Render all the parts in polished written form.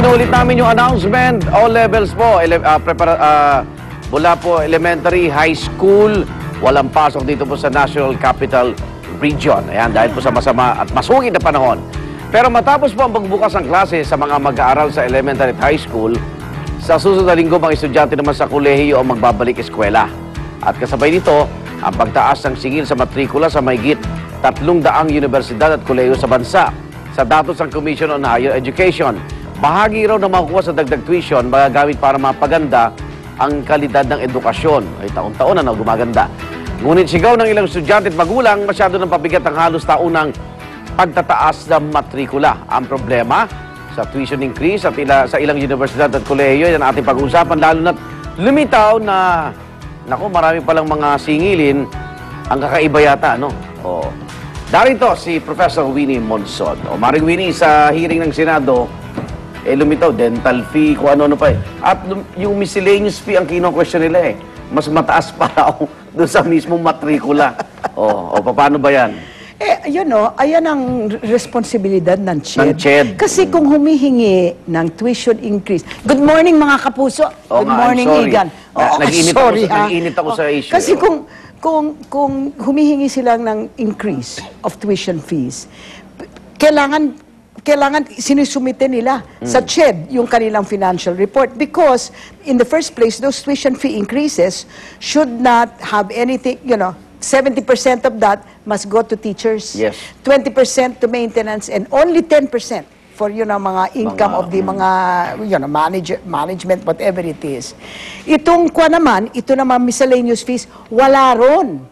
Inuulit namin yung announcement. All levels po, mula po elementary, high school, walang pasok dito po sa National Capital Region. Ayan, dahil po sa masama at masugid na panahon. Pero matapos po ang pagbukas ng klase sa mga mag-aaral sa elementary at high school, sa susunod na linggo, mga estudyante naman sa kolehiyo ang magbabalik eskwela. At kasabay nito, ang pagtaas ng singil sa matrikula sa mahigit 300 universidad at kolehiyo sa bansa. Sa datos ng Commission on Higher Education, bahagi raw na makukuha sa dagdag tuition magagamit para mapaganda ang kalidad ng edukasyon. Ay taon-taon na gumaganda. Ngunit sigaw ng ilang estudyante at magulang, masyado ng pabigat ang halos taunang pagtataas ng matrikula. Ang problema sa tuition increase at sa ilang universidad at kolehiyo, yan ating pag-uusapan, lalo na't lumitaw na, naku, marami palang mga singilin ang kakaiba yata, no? O, darito si Professor Winnie Monson. O, Maring Winnie, sa hearing ng Senado, lumitaw, dental fee, kung ano-ano pa eh. At yung miscellaneous fee ang kino-question nila eh. Mas mataas pa raw doon sa mismong matrikula. O paano ba yan? Ayan ang responsibilidad ng CHED. Ng CHED. Kasi kung humihingi ng tuition increase. Good morning mga kapuso. Good morning, Igan. Nag-init ako sa issue. Kasi kung humihingi sila ng increase of tuition fees, kailangan sinusumite nila sa CHED yung kanilang financial report because in the first place, those tuition fee increases should not have anything, 70% of that must go to teachers, yes. 20% to maintenance, and only 10% for mga income of the mga management, whatever it is. Ito naman miscellaneous fees, wala ron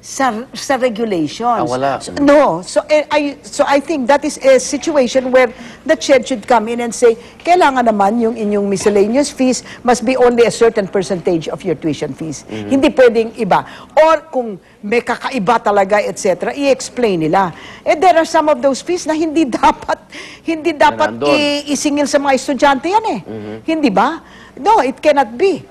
sa regulations. Wala. So I think that is a situation where the CHED should come in and say, kailangan naman yung inyong miscellaneous fees must be only a certain percentage of your tuition fees. Hindi pwedeng iba. Or kung may kakaiba talaga, etc., i-explain nila. There are some of those fees na hindi dapat isingil sa mga estudyante yan eh. Hindi ba? No, it cannot be.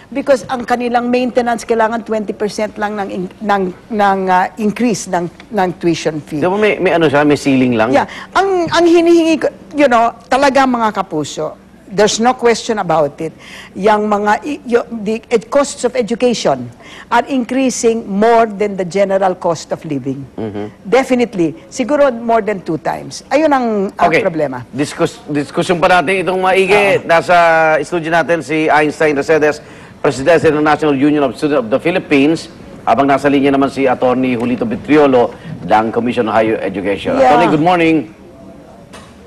Because ang kanilang maintenance kailangan 20% lang ng increase ng tuition fee. Diba may may ceiling lang? Yeah. Ang hinihingi ko, talaga mga kapuso, there's no question about it. The costs of education are increasing more than the general cost of living. Definitely. Siguro more than 2 times. Ayun ang problema. Diskusyon pa natin itong maigi. Nasa studio natin si Einstein Racedes, Presidente ng National Union of Students of the Philippines, habang nasa linya naman si Attorney Julito Vitriolo ng Commission on Higher Education. Yeah. Attorney, good morning.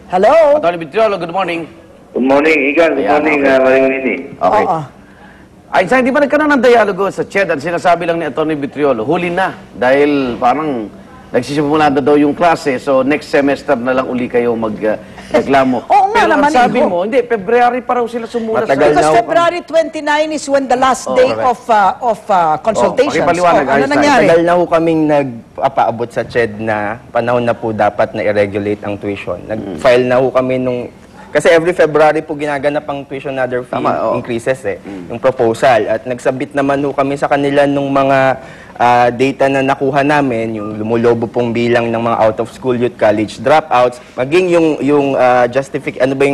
Hello? Attorney Vitriolo, good morning. Good morning, Igan. Good morning, Maring Winnie. Okay. Einstein, di ba nagkaroon ng dialogo sa CHED at sinasabi lang ni Attorney Vitriolo, huli na, dahil parang nagsisimula na daw yung klase, so next semester na lang uli kayo magreklamo. Oo nga Pero naman, ang sabi mo, hindi, February pa raw sila sumula sa... Because February 29 is when the last day of consultations. Pakipaliwanag, ano Einstein. nangyari? Tagal na ho kaming nagpapaabot sa CHED na panahon na po dapat na i-regulate ang tuition. Nag-file na ho kami nung... Kasi every February po ginaganap ang tuition other fee increases yung proposal. At nagsabit naman ho kami sa kanila nung mga data na nakuha namin, yung lumulobo pong bilang ng mga out-of-school youth college dropouts, maging yung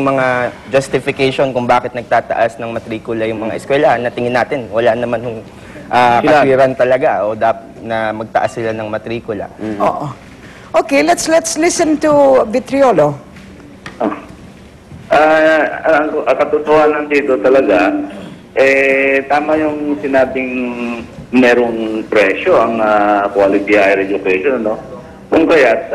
mga justification kung bakit nagtataas ng matrikula yung mga eskwelahan na tingin natin, wala naman yung katwiran talaga na magtaas sila ng matrikula. Oo. Okay, let's listen to Vitriolo. Ang katotohanan dito talaga, tama yung sinabing merong presyo ang quality higher education, no? Kung kaya't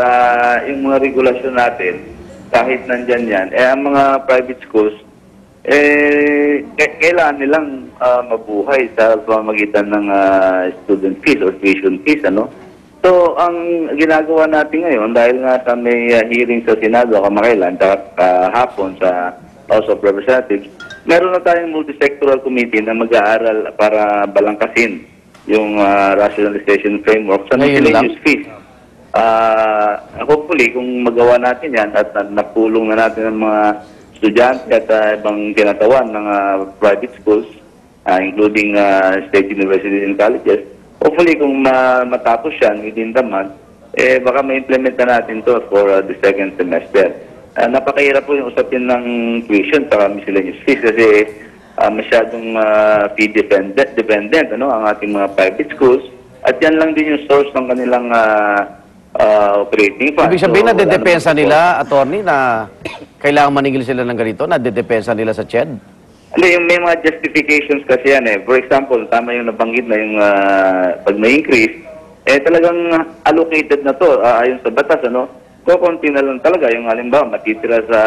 yung mga regulasyon natin, kahit nandyan yan, ang mga private schools, kailangan nilang mabuhay sa pamamagitan ng student fees or tuition fees, ano? So, ang ginagawa natin ngayon, dahil nga sa may hearing sa Senado kamakailan, kahapon sa House of Representatives, meron na tayong multisectoral committee na mag-aaral para balangkasin yung rationalization framework sa miscellaneous fees. Hopefully, kung magawa natin yan at napulong na natin ang mga estudyante at ibang kinatawan ng private schools, including state universities and colleges, hopefully, kung matapos yan within the month, baka ma-implement na natin to for the second semester. napakahirap po yung usapin ng tuition para miscellaneous fees kasi masyadong fee dependent ang ating mga private schools at yan lang din yung source ng kanilang operating fund. Ibig sabihin na So, wala dedepensa naman po. nila, attorney, na kailangan maningil sila ng ganito, na dedepensa nila sa CHED? Hindi, yung may mga justifications kasi yan eh. For example, tama yung nabanggit na yung pag may increase, talagang allocated na to ayon sa batas, konti na lang talaga yung halimbawa matitira sa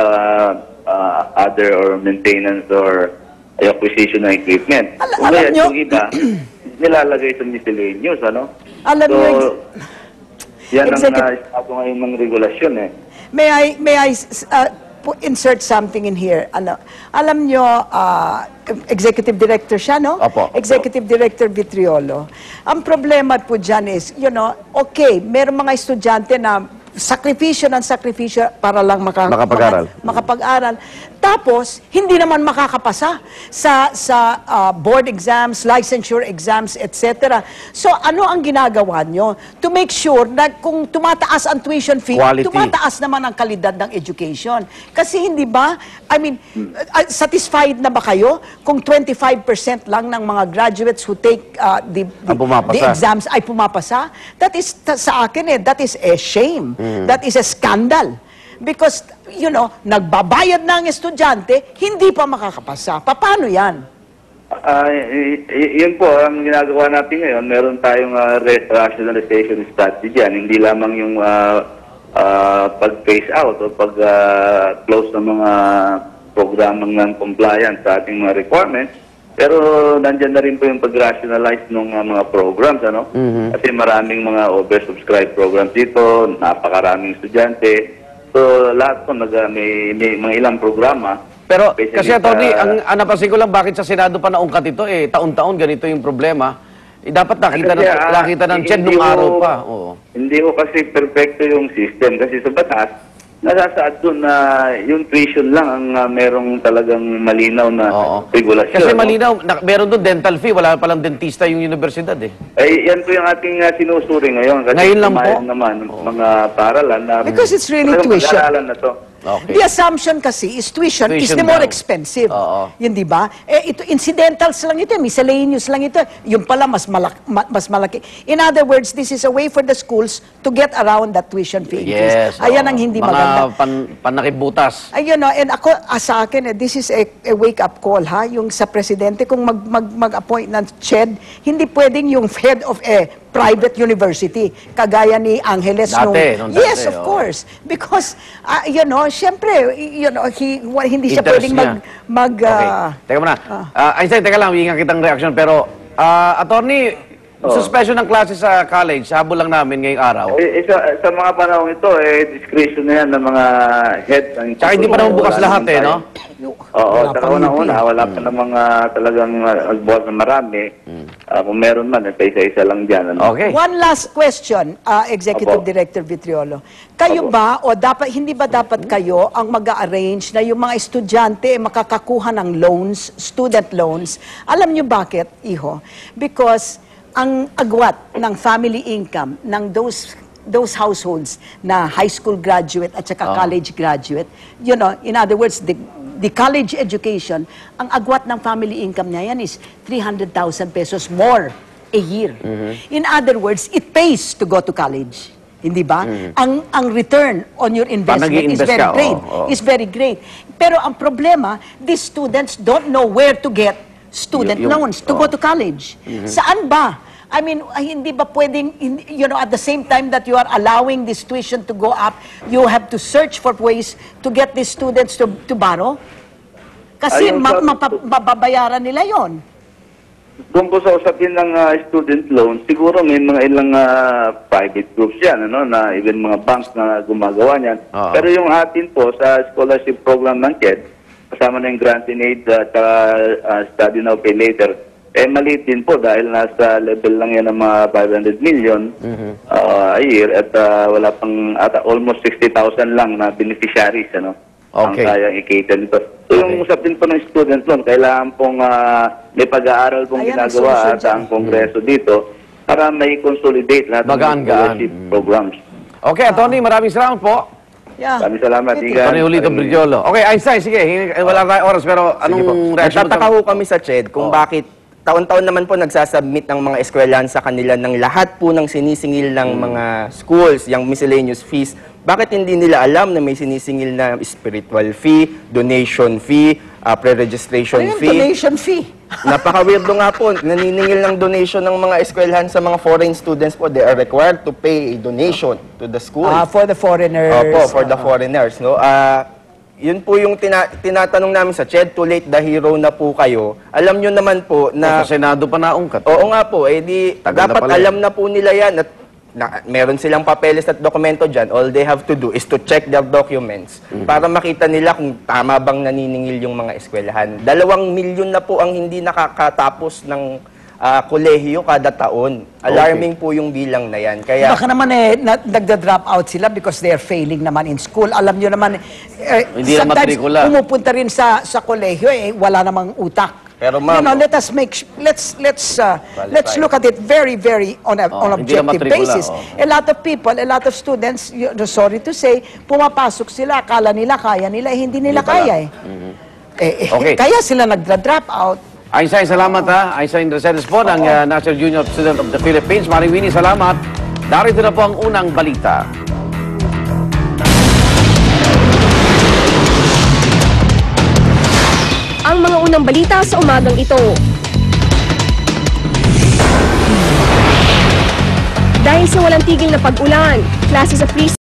other or maintenance or acquisition ng equipment. Alam nyo- yung iba, nilalagay sa miscellaneous, Alam so, nyo, yan ang Executive- estado ngayon ng regulasyon eh. may I insert something in here? Alam nyo, Executive Director siya, no? Opo. Executive Director Vitriolo. Ang problema po dyan is, okay, meron mga estudyante na sakripisyo ng sakripisyo para lang Makapag-aral. makapag-aral. Tapos, hindi naman makakapasa sa board exams, licensure exams, etc. So, ano ang ginagawa nyo to make sure na kung tumataas ang tuition fee, Quality. tumataas naman ang kalidad ng education? Kasi hindi ba, satisfied na ba kayo kung 25% lang ng mga graduates who take the pumapasa. exams ay pumapasa? That is, sa akin that is a shame. That is a scandal. Because, nagbabayad na ang estudyante, hindi pa makakapasa. Paano yan? Yun po, ang ginagawa natin ngayon, meron tayong rationalization strategy yan. Hindi lamang yung pag-phase out o pag-close ng mga programang non-compliant sa ating mga requirements. Pero nandyan na rin po yung pag-rationalize ng mga programs, Kasi maraming mga oversubscribed programs dito, napakaraming estudyante. So lahat po may mga ilang programa. Pero Especially kasi, attorney, ang napansin ko lang, bakit sa Senado pa naungkat ito, taon-taon ganito yung problema. Dapat nakita ng CHED nung araw pa. Oo. Hindi ko kasi perfecto yung system. Kasi sa batas, nasasaad doon na yung tuition lang ang merong talagang malinaw na Oo. regulasyon. Kasi malinaw, meron doon dental fee, wala palang dentista yung universidad eh. Yan po yung ating sinusuri ngayon. Kasi Ngayon lang po? pumayag naman mga paralan na Because it's really talagang tuition. pag-aaralan na to. Okay. The assumption kasi is tuition is Tuition the more daw. expensive. Oo. Yun, di ba? Ito, incidentals lang ito, miscellaneous lang ito. Yung pala, mas malaki. In other words, this is a way for the schools to get around that tuition fee increase. Yes. Ayan ang hindi maganda. Mga panakibutas. Ayun, and ako, sa akin, this is a wake-up call, yung sa presidente, kung mag-appoint ng CHED, hindi pwedeng yung head of a private university, kagaya ni Angeles Nung dati, Yes, of oo. course. Because, syempre, hindi siya Interest pwedeng niya. Okay. Teka muna. Einstein, teka lang, hingan kitang reaksyon. Pero, attorney, suspension ng klase sa college, habol lang namin ngayong araw. Sa mga panahon ito, discretion na yan ng mga head. Tsaka hindi pa naman bukas lahat no? Oo, Wala sa pang una-una, wala pa namang talagang nagbuhat na marami. Kung meron man, isa-isa lang dyan. Okay. One last question, Executive Opo. Director Vitriolo. Kayo Opo. ba, hindi ba dapat kayo ang mag-arrange na yung mga estudyante makakakuha ng loans, student loans? Alam nyo bakit, Iho? Because ang agwat ng family income ng those households na high school graduate at saka college graduate, in other words, the college education, ang agwat ng family income niya yan is 300,000 pesos more a year. In other words, it pays to go to college. Hindi ba? Ang return on your investment is nag-i-invest very ka, great. oo. Is very great. Pero ang problema, these students don't know where to get student Yung- loans to go to college. Saan ba? I mean, hindi ba pwedeng, at the same time that you are allowing this tuition to go up, you have to search for ways to get these students to borrow? Kasi Ayun, mababayaran nila yon. Kung po sa usapin ng student loan, siguro may mga ilang private groups yan, na even mga banks na gumagawa niyan. Oo. Pero yung atin po sa scholarship program ng CHED, kasama na yung grant in aid at study now, pay later, maliit din po dahil nasa level lang yan ng mga 500 million a year at wala pang almost 60,000 lang na beneficiaries, ang Okay. kayang i-cater nito. So yung usapin po ng student loan, kailangan pong may pag-aaral pong Ayan ang ginagawa solusyon at dyan. ang Kongreso dito para may consolidate lahat ng Magaan-gaan. scholarship programs. Okay, attorney, maraming salamat po. Yeah. Maraming salamat, Ito. Igan. Tony Julito Brigiolo. Okay, Einstein, sige. Wala tayong oras, pero anong reaction mo? Nagtataka ho kami sa CHED kung bakit taon-taon naman po nagsasubmit ng mga eskwelahan sa kanila ng lahat po ng sinisingil ng mga schools, yung miscellaneous fees. Bakit hindi nila alam na may sinisingil na spiritual fee, donation fee, pre-registration Ano yung fee? donation fee? Napaka-weirdo nga po, naniningil ng donation ng mga eskwelahan sa mga foreign students po. They are required to pay a donation to the school. For the foreigners. Opo, for the foreigners. No? Yun po yung tinatanong namin sa CHED, too late the hero na po kayo. Alam nyo naman po na... Sa Senado pa naungkat. Oo nga po, Tagal na dapat pala alam na po nila yan at meron silang papeles at dokumento dyan. All they have to do is to check their documents para makita nila kung tama bang naniningil yung mga eskwelahan. 2 milyon na po ang hindi nakakatapos ng kolehiyo kada taon. Alarming po yung bilang na yan. Kaya, Baka naman nagda-drop out sila because they are failing naman in school. Alam nyo naman, Hindi na sometimes matrikula. pumupunta rin sa kolehiyo, wala namang utak. Pero ma'am, let us let's look at it very, very on hindi objective na matrikula, basis. A lot of people, a lot of students, sorry to say, pumapasok sila, akala nila kaya nila, hindi nila Hindi pala. kaya Okay. Kaya sila nagda-drop out. Einstein, salamat ha. Einstein Resedes po ng National Junior Student of the Philippines. Maring Winnie, salamat. Darito na po ang unang balita. Ang mga unang balita sa umagang ito. Dahil sa walang tigil na pag-ulan, klase sa preschool